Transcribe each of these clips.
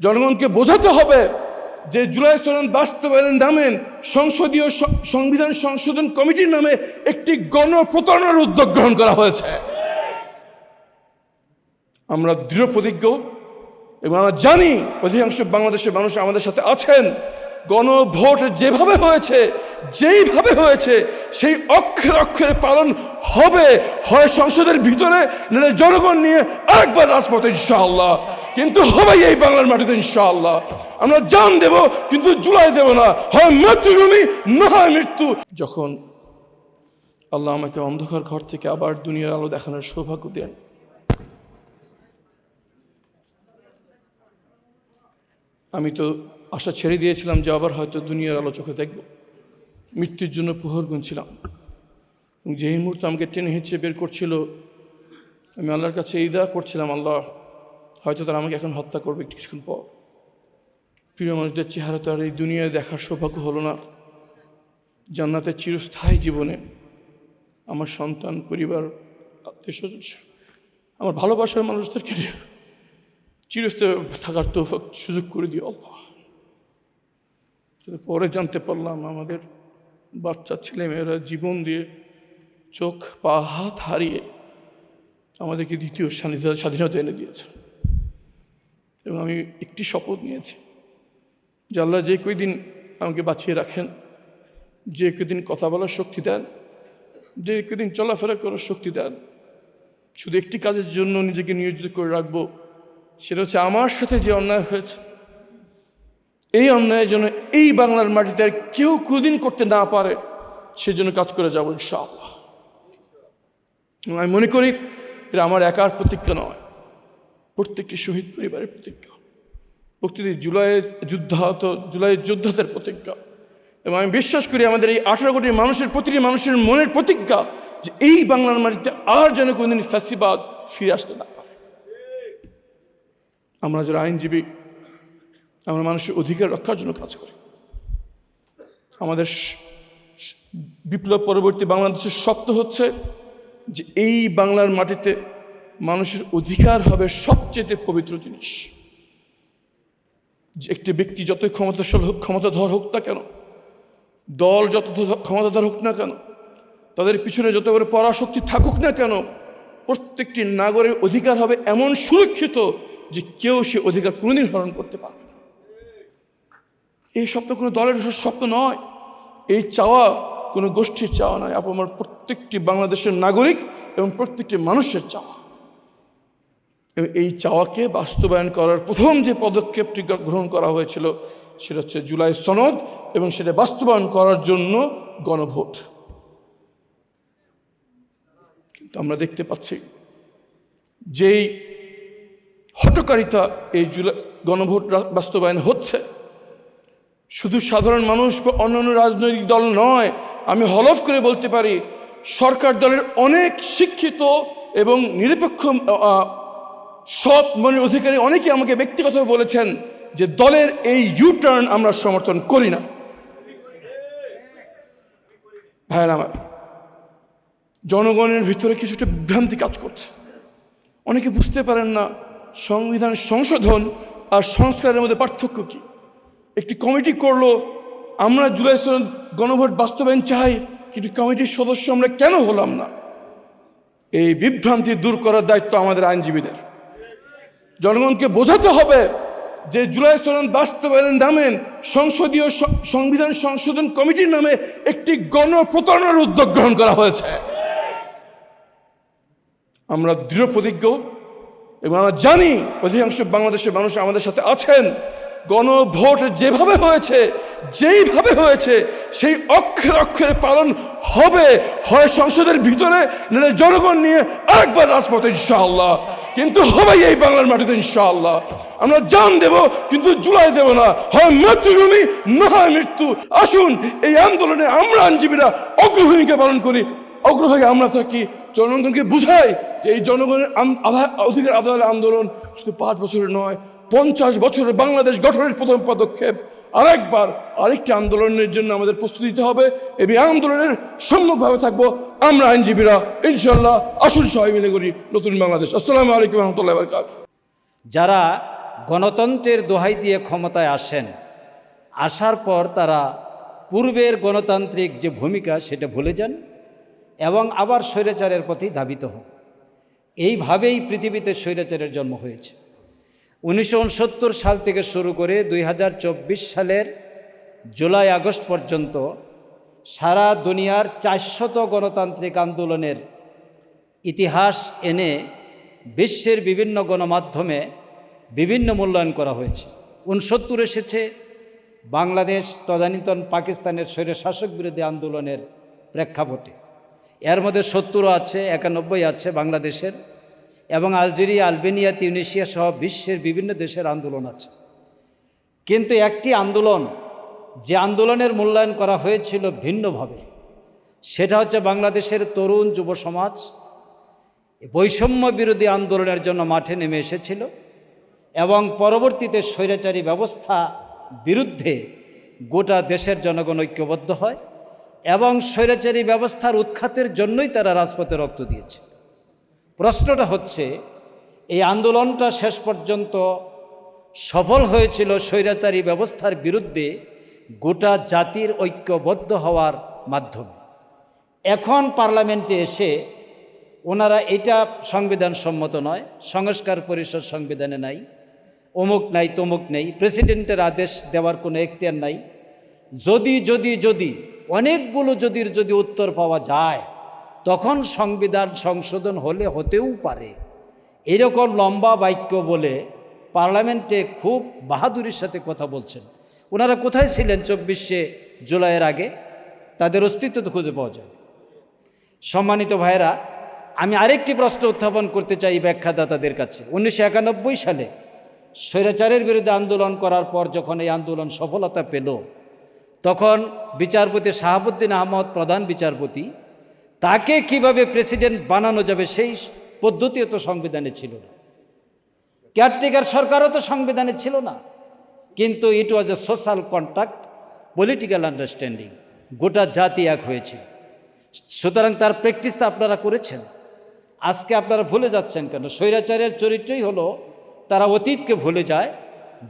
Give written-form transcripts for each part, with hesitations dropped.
জনগণকে বোঝাতে হবে যে জুলাই সনদ বাস্তবায়নের নামে সংসদীয় সংবিধান সংশোধন কমিটির নামে একটি গণপ্রতারণার উদ্যোগ গ্রহণ করা হয়েছে। আমরা দৃঢ় প্রতিজ্ঞ এবং আমরা জানি অধিকাংশ বাংলাদেশের মানুষ আমাদের সাথে আছেন। গণভোট যেভাবে হয়েছে, যেইভাবে হয়েছে, সেই অক্ষরে অক্ষরে পালন হবে, হয় সংসদের ভিতরে নাহলে জনগণ নিয়ে আরেকবার রাজপথে ইনশাআল্লাহ, কিন্তু হবে এই বাংলার মাটিতে ইনশাআল্লাহ। আমরা জান দেব কিন্তু জুলাই দেব না, হয় মাতৃভূমি না হয় মৃত্যু। যখন আল্লাহ আমাকে অন্ধকার ঘর থেকে আবার দুনিয়ার আলো দেখানোর সৌভাগ্য দেন, আমি তো আশা ছেড়ে দিয়েছিলাম যে আবার হয়তো দুনিয়ার আলো চোখে দেখব, মৃত্যুর জন্য প্রহর গুনছিলাম। যেই মুহূর্তে আমাকে টেনে হেঁচে বের করছিল, আমি আল্লাহর কাছে এই দোয়া করছিলাম, আল্লাহ হয়তো তারা আমাকে এখন হত্যা করবে কিছুক্ষণ পর। প্রিয় মানুষদের চেহারা তো আর এই দুনিয়ায় দেখার সৌভাগ্য হলো না। জান্নাতের চিরস্থায়ী জীবনে আমার সন্তান, পরিবার, আত্মীয় স্বজন, আমার ভালোবাসার মানুষদেরকে চিরস্থায়ী থাকার তো সুযোগ করে দিও আল্লাহ। পরে জানতে পারলাম আমাদের বাচ্চা ছেলেমেয়েরা জীবন দিয়ে, চোখ পা হাত হারিয়ে আমাদেরকে দ্বিতীয় স্বাধীনতা এনে দিয়েছে। এবং আমি একটি শপথ নিয়েছি যে আল্লাহ যে কয়দিন আমাকে বাঁচিয়ে রাখেন, যে কদিন কথা বলার শক্তি দেন, যে কদিন চলাফেরা করার শক্তি দেন, শুধু একটি কাজের জন্য নিজেকে নিয়োজিত করে রাখবো, সেটা হচ্ছে আমার সাথে যে অন্যায় হয়েছে, এই অন্যায়ের জন্য এই বাংলার মাটিতে আর কেউ কোনোদিন করতে না পারে, সেজন্য কাজ করে যাবো ইনশাআল্লাহ। আমি মনে করি এটা আমার একার প্রতিজ্ঞা নয়, প্রত্যেকটি শহীদ পরিবারের প্রতিজ্ঞা, প্রত্যেকটি জুলাইয়ের যোদ্ধাদের প্রতিজ্ঞা। এবং আমি বিশ্বাস করি আমাদের এই 18 কোটি মানুষের প্রতিটি মানুষের মনের প্রতিজ্ঞা যে এই বাংলার মাটিতে আর যেন কোনোদিন ফ্যাসিবাদ ফিরে আসতে না পারে। আমরা যারা আইনজীবী, আমরা মানুষের অধিকার রক্ষার জন্য কাজ করি। আমাদের বিপ্লব পরবর্তী বাংলাদেশের স্বপ্ন হচ্ছে যে এই বাংলার মাটিতে মানুষের অধিকার হবে সবচেয়ে পবিত্র জিনিস। যে একটি ব্যক্তি যতই ক্ষমতাধর হোক না কেন, দল যত ক্ষমতাধর হোক না কেন, তাদের পিছনে যত বড় পরাশক্তি থাকুক না কেন, প্রত্যেকটি নাগরিকের অধিকার হবে এমন সুরক্ষিত যে কেউ সে অধিকার কোনোদিন হরণ করতে পারবে না। এই স্বপ্ন কোনো দলের স্বপ্ন নয়, এই চাওয়া কোনো গোষ্ঠীর চাওয়া নয়, আমার প্রত্যেকটি বাংলাদেশের নাগরিক এবং প্রত্যেকটি মানুষের চাওয়া। এবং এই চাওয়াকে বাস্তবায়ন করার প্রথম যে পদক্ষেপটি গ্রহণ করা হয়েছিল সেটা হচ্ছে জুলাই সনদ, এবং সেটা বাস্তবায়ন করার জন্য গণভোট। কিন্তু আমরা দেখতে পাচ্ছি যেই হঠকারিতা এই জুলাই গণভোট বাস্তবায়ন হচ্ছে, শুধু সাধারণ মানুষ বা অন্যান্য রাজনৈতিক দল নয়, আমি হলফ করে বলতে পারি সরকার দলের অনেক শিক্ষিত এবং নিরপেক্ষ সৎ মনের অধিকারী অনেকে আমাকে ব্যক্তিগতভাবে বলেছেন যে দলের এই ইউটার্ন আমরা সমর্থন করি না। ভাইয়েরা আমার, জনগণের ভিতরে কিছুটা ভ্রান্তি কাজ করছে। অনেকে বুঝতে পারেন না সংবিধান সংশোধন আর সংস্কারের মধ্যে পার্থক্য কি। একটি কমিটি করলো, আমরা জুলাই সনদ গণভোট বাস্তবায়ন চাই, কিন্তু কমিটির সদস্য আমরা কেন হলাম না? এই বিভ্রান্তি দূর করার দায়িত্ব আমাদের আইনজীবীদের। জনগণকে বোঝাতে হবে যে জুলাই সনদ বাস্তবায়নের নামে সংসদীয় সংবিধান সংশোধন কমিটির নামে একটি গণপ্রতারণার উদ্যোগ গ্রহণ করা হয়েছে। আমরা দৃঢ় প্রতিজ্ঞ এবং আমরা জানি অধিকাংশ বাংলাদেশের মানুষ আমাদের সাথে আছেন। গণভোট যেভাবে হয়েছে, যেইভাবে হয়েছে, সেই অক্ষরে অক্ষরে পালন হবে, হয় সংসদের ভিতরে নাহলে জনগণ নিয়ে আরেকবার রাজপথে ইনশাআল্লাহ, কিন্তু হবে এই বাংলার মাটিতে ইনশাআল্লাহ। আমরা জান দেব কিন্তু জুলাই দেব না, হয় মাতৃভূমি না হয় মৃত্যু। আসুন এই আন্দোলনে আমরা আইনজীবীরা অগ্রভূমিকা পালন করি, অগ্রভাগে আমরা থাকি, জনগণকে বুঝাই যে এই জনগণের অধিকার আদায়ের আন্দোলন শুধু 5 বছরের নয়, 50 বছরের বাংলাদেশ গঠনের প্রথম পদক্ষেপ। আরেকটি আন্দোলনের জন্য আমাদের প্রস্তুতি নিতে হবে এবং আন্দোলনের সম্মুখভাবে থাকবো আমরা আইনজীবীরা ইনশাল্লাহ। আসুন সবাই মিলে করি নতুন বাংলাদেশ। আসসালামু আলাইকুম রহমতুল্লাহ বারকাতুহু। যারা গণতন্ত্রের দোহাই দিয়ে ক্ষমতায় আসেন, আসার পর তারা পূর্বের গণতান্ত্রিক যে ভূমিকা সেটা ভুলে যান এবং আবার স্বৈরাচারের প্রতি ধাবিত হন। এইভাবেই পৃথিবীতে স্বৈরাচারের জন্ম হয়েছে। 1969 সাল থেকে শুরু করে 2024 সালের জুলাই আগস্ট পর্যন্ত সারা দুনিয়ার 400 গণতান্ত্রিক আন্দোলনের ইতিহাস এনে বিশ্বের বিভিন্ন গণমাধ্যমে বিভিন্ন মূল্যায়ন করা হয়েছে। 69 এসেছে বাংলাদেশ তদানীন্তন পাকিস্তানের স্বৈরশাসক বিরোধী আন্দোলনের প্রেক্ষাপটে। এর মধ্যে 70 আছে, 91 আছে বাংলাদেশের, এবং আলজেরিয়া, আলবেনিয়া, তিউনিসিয়া সহ বিশ্বের বিভিন্ন দেশের আন্দোলন আছে। কিন্তু একটি আন্দোলন, যে আন্দোলনের মূল্যায়ন করা হয়েছিল ভিন্নভাবে, সেটা হচ্ছে বাংলাদেশের তরুণ যুব সমাজ বৈষম্য বিরোধী আন্দোলনের জন্য মাঠে নেমে এসেছিল এবং পরবর্তীতে স্বৈরাচারী ব্যবস্থা বিরুদ্ধে গোটা দেশের জনগণ ঐক্যবদ্ধ হয় এবং স্বৈরাচারী ব্যবস্থার উৎখাতের জন্যই তারা রাজপথে রক্ত দিয়েছে। প্রশ্নটা হচ্ছে, এই আন্দোলনটা শেষ পর্যন্ত সফল হয়েছিল স্বৈরাচারী ব্যবস্থার বিরুদ্ধে গোটা জাতির ঐক্যবদ্ধ হওয়ার মাধ্যমে। এখন পার্লামেন্টে এসে ওনারা এটা সংবিধান সম্মত নয়, সংস্কার পরিষদ সংবিধানে নাই, অমুক নাই, তমুক নেই, প্রেসিডেন্টের আদেশ দেওয়ার কোনো এখতিয়ার নাই, যদি অনেকগুলো যদি উত্তর পাওয়া যায় তখন সংবিধান সংশোধন হতেও পারে, এরকম লম্বা বাক্য বলে পার্লামেন্টে খুব বাহাদুরির সাথে কথা বলছেন। ওনারা কোথায় ছিলেন 24শে জুলাইয়ের আগে? তাদের অস্তিত্ব তো খুঁজে পাওয়া যায়। সম্মানিত ভাইয়েরা, আমি আরেকটি প্রশ্ন উত্থাপন করতে চাই ব্যাখ্যাদাতাদের কাছে। 1991 সালে স্বৈরাচারের বিরুদ্ধে আন্দোলন করার পর যখন এই আন্দোলন সফলতা পেল, তখন বিচারপতি শাহাবুদ্দিন আহমদ, প্রধান বিচারপতি, তাকে কিভাবে প্রেসিডেন্ট বানানো যাবে সেই পদ্ধতিও তো সংবিধানে ছিল না, কেয়ারটেকার সরকারও তো সংবিধানে ছিল না। কিন্তু ইট ওয়াজ এ সোশ্যাল কন্ট্রাক্ট, পলিটিক্যাল আন্ডারস্ট্যান্ডিং, গোটা জাতি এক হয়েছে। সুতরাং তার প্র্যাকটিসটা আপনারা করেছেন। আজকে আপনারা ভুলে যাচ্ছেন কেন? স্বৈরাচারের চরিত্রই হলো তারা অতীতকে ভুলে যায়,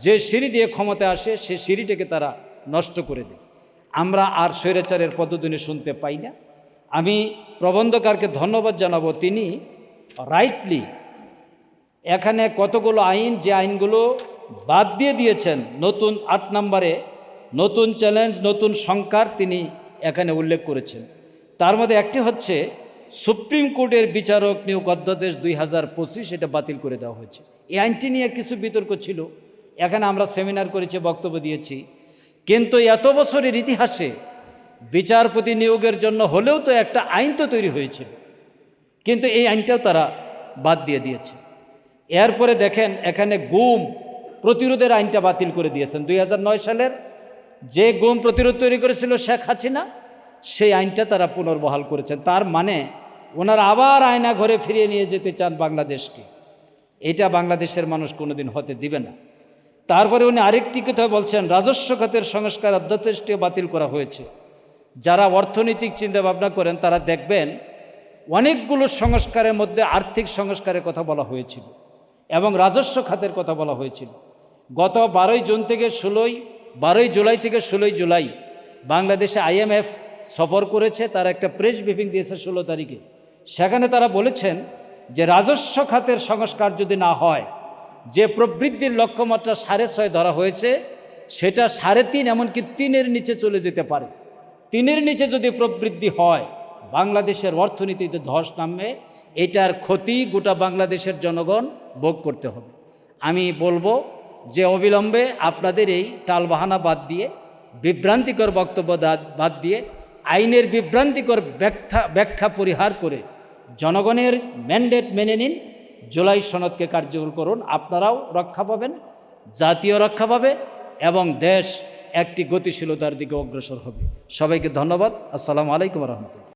যে সিঁড়ি দিয়ে ক্ষমতায় আসে সে সিঁড়িটাকে তারা নষ্ট করে দেয়। আমরা আর স্বৈরাচারের পদধ্বনি শুনতে পাই না। আমি প্রবন্ধকারকে ধন্যবাদ জানাবো, তিনি রাইটলি এখানে কতগুলো আইন, যে আইনগুলো বাদ দিয়ে দিয়েছেন, নতুন 8 নম্বরে নতুন চ্যালেঞ্জ, নতুন সংস্কার তিনি এখানে উল্লেখ করেছেন। তার মধ্যে একটি হচ্ছে সুপ্রিম কোর্টের বিচারক নিয়োগ অধ্যাদেশ 2025, এটা বাতিল করে দেওয়া হয়েছে। এই আইনটি নিয়ে কিছু বিতর্ক ছিল, এখানে আমরা সেমিনার করেছি, বক্তব্য দিয়েছি। কিন্তু এত বছরের ইতিহাসে বিচারপতি নিয়োগের জন্য হলেও তো একটা আইন তো তৈরি হয়েছিল, কিন্তু এই আইনটাও তারা বাদ দিয়ে দিয়েছে। এরপরে দেখেন এখানে গুম প্রতিরোধের আইনটা বাতিল করে দিয়েছেন। 2009 সালের যে গুম প্রতিরোধ তৈরি করেছিল শেখ হাসিনা, সেই আইনটা তারা পুনর্বহাল করেছেন। তার মানে ওনারা আবার আয়না ঘরে ফিরিয়ে নিয়ে যেতে চান বাংলাদেশকে। এটা বাংলাদেশের মানুষ কোনোদিন হতে দিবে না। তারপরে উনি আরেকটি কথা বলছেন, রাজস্ব খাতের সংস্কার অধ্যাদেশটিও বাতিল করা হয়েছে। যারা অর্থনৈতিক চিন্তা ভাবনা করেন তারা দেখবেন অনেকগুলো সংস্কারের মধ্যে আর্থিক সংস্কারের কথা বলা হয়েছিল এবং রাজস্ব খাতের কথা বলা হয়েছিল। গত 12 জুলাই থেকে 16 জুলাই বাংলাদেশে IMF সফর করেছে, তারা একটা প্রেস ব্রিফিং দিয়েছে 16 তারিখে। সেখানে তারা বলেছেন যে রাজস্ব খাতের সংস্কার যদি না হয়, যে প্রবৃদ্ধির লক্ষ্যমাত্রা 6.5 ধরা হয়েছে সেটা 3.5, এমনকি 3-এর নিচে চলে যেতে পারে। 3-এর নিচে যদি প্রবৃদ্ধি হয়, বাংলাদেশের অর্থনীতিতে ধস নামবে। এটার ক্ষতি গোটা বাংলাদেশের জনগণ ভোগ করতে হবে। আমি বলবো যে অবিলম্বে আপনাদের এই টালবাহানা বাদ দিয়ে, বিভ্রান্তিকর বক্তব্য বাদ দিয়ে, আইনের বিভ্রান্তিকর ব্যাখ্যা পরিহার করে জনগণের ম্যান্ডেট মেনে নিন, জুলাই সনদকে কার্যকর করুন। আপনারাও রক্ষা পাবেন, জাতীয় রক্ষা পাবে এবং দেশ একটি গতিশীলতার দিকে অগ্রসর হবে। সবাইকে ধন্যবাদ। আসসালামু আলাইকুম রহমতুল্লাহ।